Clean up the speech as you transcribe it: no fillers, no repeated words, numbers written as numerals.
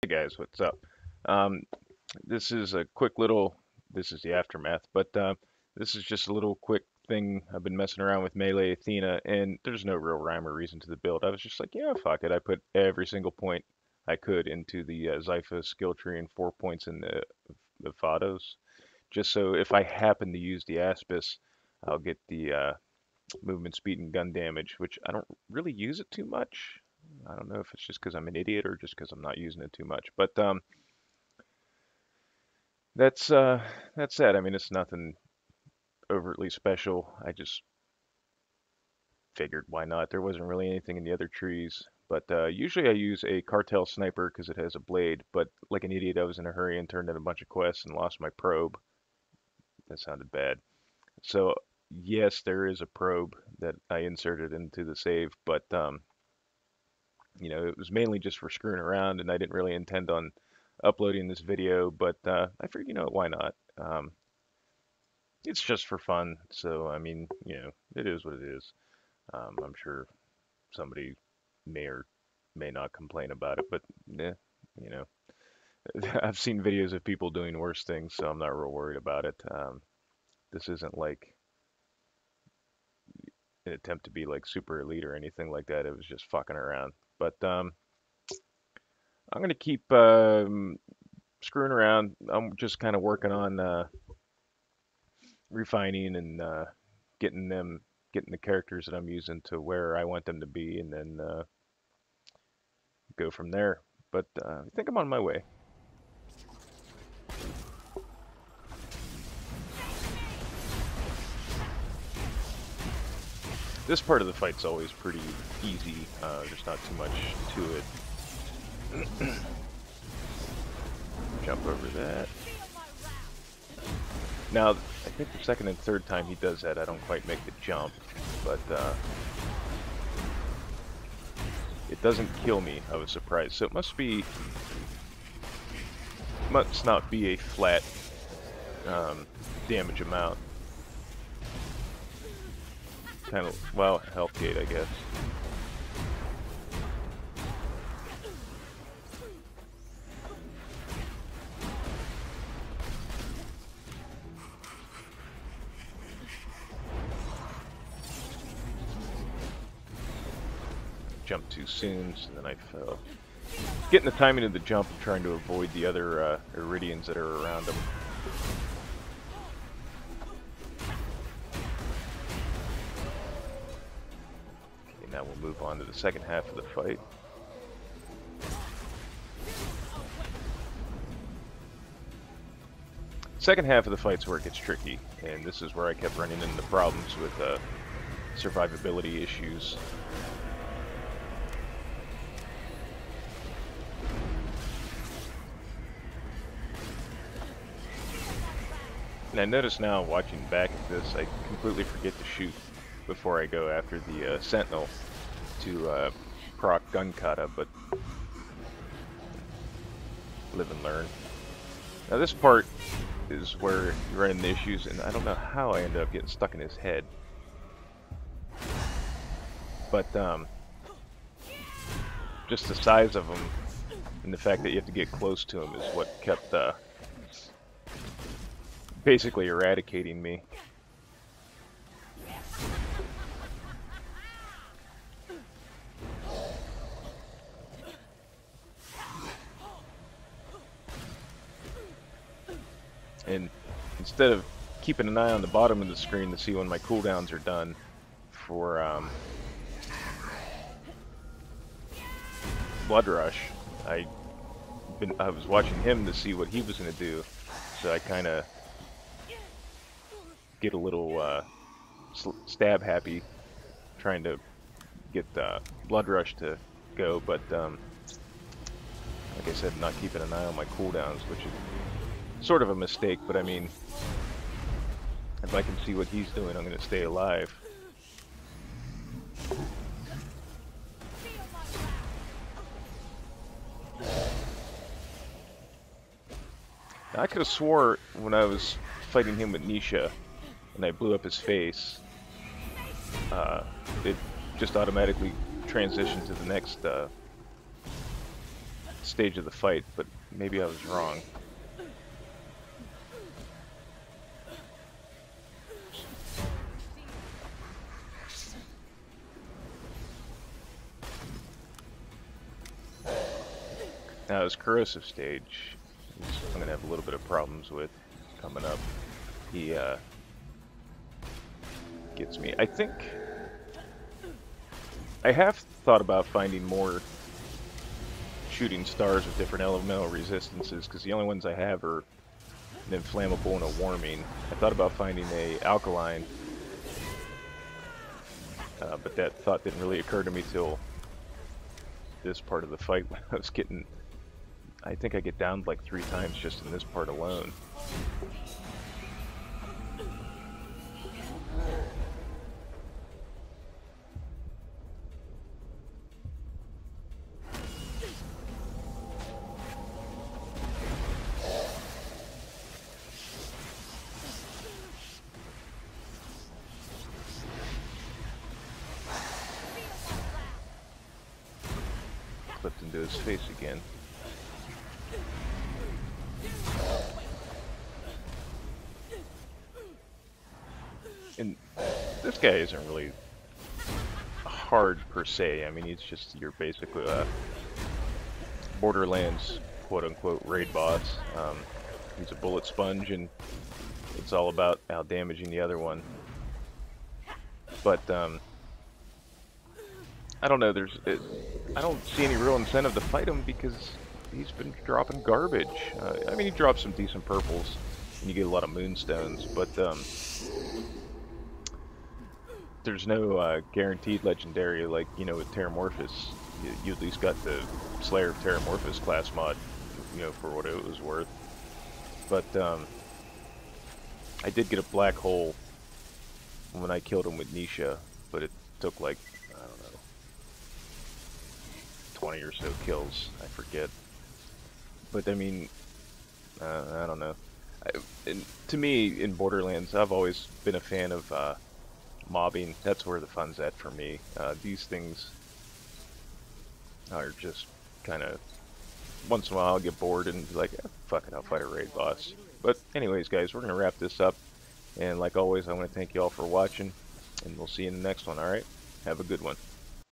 Hey guys, what's up? Um, this is a quick little, this is the aftermath, but this is just a little quick thing. I've been messing around with Melee Athena, and there's no real rhyme or reason to the build. I was just like, yeah, fuck it. I put every single point I could into the Zypha skill tree and 4 points in the Phados, just so if I happen to use the Aspis, I'll get the movement speed and gun damage, which I don't really use it too much. I don't know if it's just because I'm an idiot or just because I'm not using it too much, but that's uh, that's that. I mean, it's nothing overtly special. I just figured why not. There wasn't really anything in the other trees, but usually I use a cartel sniper because it has a blade. But like an idiot, I was in a hurry and turned in a bunch of quests and lost my probe. That sounded bad. So yes, there is a probe that I inserted into the save, but it was mainly just for screwing around, and I didn't really intend on uploading this video, but I figured, why not? It's just for fun, so I mean, it is what it is. I'm sure somebody may or may not complain about it, but yeah, you know, I've seen videos of people doing worse things, so I'm not real worried about it. This isn't like an attempt to be like super elite or anything like that. It was just fucking around. But I'm gonna keep screwing around. I'm just kind of working on refining and getting the characters that I'm using to where I want them to be, and then go from there. But I think I'm on my way. This part of the fight's always pretty easy. There's not too much to it. Jump over that. Now, I think the second and third time he does that, I don't quite make the jump, but it doesn't kill me. I was surprised. So it must not be a flat damage amount. Kind of, well, health gate, I guess. Jumped too soon, so then I fell. Getting the timing of the jump and trying to avoid the other Iridians that are around him. Okay, now we'll move on to the second half of the fight. Second half of the fight's where it gets tricky, and this is where I kept running into problems with survivability issues. And I notice now, watching back at this, I completely forget to shoot before I go after the Sentinel to proc gun kata, but live and learn. Now this part is where you run into issues, and I don't know how I ended up getting stuck in his head. But just the size of him and the fact that you have to get close to him is what kept basically eradicating me. And instead of keeping an eye on the bottom of the screen to see when my cooldowns are done for Blood Rush, I was watching him to see what he was going to do, so I kind of get a little stab happy trying to get Blood Rush to go, but like I said, not keeping an eye on my cooldowns, which is sort of a mistake, but I mean, if I can see what he's doing, I'm going to stay alive. Now, I could have swore when I was fighting him with Nisha and I blew up his face, it just automatically transitioned to the next stage of the fight, but maybe I was wrong. Now his corrosive stage, I'm gonna have a little bit of problems with coming up. He gets me. I think I have thought about finding more shooting stars with different elemental resistances, because the only ones I have are an inflammable and a warming. I thought about finding a alkaline, but that thought didn't really occur to me till this part of the fight when I was getting, I think I get downed like 3 times just in this part alone. Clipped into his face again. And this guy isn't really hard per se. I mean, he's just your basically Borderlands quote-unquote raid boss. He's a bullet sponge, and it's all about out damaging the other one. But I don't know. I don't see any real incentive to fight him because he's been dropping garbage. I mean, he drops some decent purples, and you get a lot of moonstones, but there's no guaranteed legendary like, you know, with Terramorphous. You at least got the Slayer of Terramorphous class mod, you know, for what it was worth. But I did get a black hole when I killed him with Nisha, but it took like, I don't know, 20 or so kills, I forget. But I mean, I don't know. To me, in Borderlands, I've always been a fan of mobbing. That's where the fun's at for me. These things are just kind of, once in a while I'll get bored and be like, fuck it, I'll fight a raid boss. But anyways, guys, we're going to wrap this up. And like always, I want to thank you all for watching, and we'll see you in the next one, alright? Have a good one.